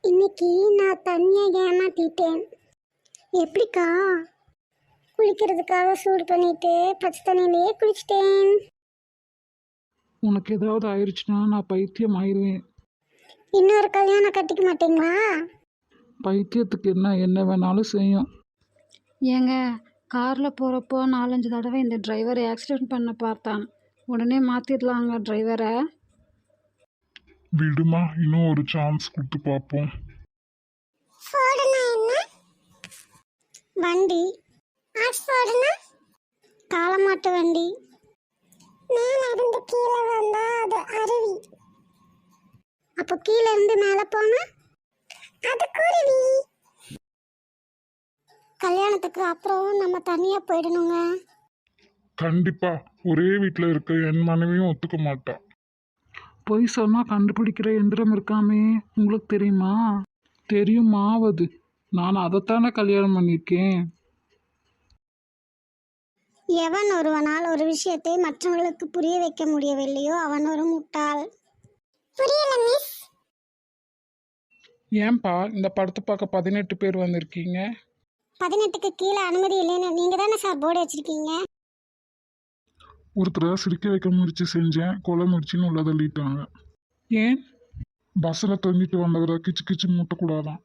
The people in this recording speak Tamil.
இன்னைக்கு நான் தண்ணியை ஏமாத்திட்டேன். எப்படிக்கா? குளிக்கிறதுக்காக சூடு பண்ணிட்டு பச்சை தண்ணியிலேயே குளிச்சிட்டேன். உனக்கு ஏதாவது ஆயிடுச்சுன்னா நான் பைத்தியம் ஆயிடுவேன். இன்னொரு கல்யாணம் கட்டிக்க மாட்டீங்களா? பைத்தியத்துக்கு என்ன வேணாலும் செய்யும். ஏங்க, காரில் போகிறப்போ 4-5 தடவை இந்த டிரைவர் ஆக்சிடெண்ட் பண்ண பார்த்தான். உடனே மாற்றிடலாங்க டிரைவரை. விடுமா, இன்னும் ஒரு சான்ஸ் கொடுத்து பார்ப்போம். ஃபோர்டுனா என்ன? வண்டி. ஆக்ஸ்ஃபோர்டுனா காலமாட்டு வண்டி. மேல இருந்து கீழே வந்தா அது அருவி. அப்போ கீழே இருந்து மேலே போனா அது குருவி. கல்யாணத்துக்கு அப்புறம் நம்ம தனியா போயிடணுங்க. கண்டிப்பா ஒரே வீட்டில் இருக்க என் மனைவியும் ஒத்துக்க மாட்டா. பொய் சொன்னால் கண்டுபிடிக்கிற எந்திரம் இருக்காமே, உங்களுக்கு தெரியுமா? தெரியுமாவது, நான் அதைத்தானே கல்யாணம் பண்ணியிருக்கேன். எவன் ஒருவனால் ஒரு விஷயத்தை மற்றவர்களுக்கு புரிய வைக்க முடியவில்லையோ அவன் ஒரு முட்டாள். புரியல மிஸ். ஏன்பா இந்த படத்தை பார்க்க 18 பேர் வந்திருக்கீங்க? 18க்கு கீழே அனுமதி இல்லைன்னு நீங்க தானே சார் போர்டு வச்சிருக்கீங்க. ஒருத்தரை சிரிக்க வைக்க முயற்சி செஞ்சேன், கொலை முயற்சின்னு உள்ள தள்ளிட்டாங்க. ஏன்? பஸ்ஸில் தொங்கிட்டு வந்தவரை கிச்சு கிச்சு மூட்டக்கூடாதான்.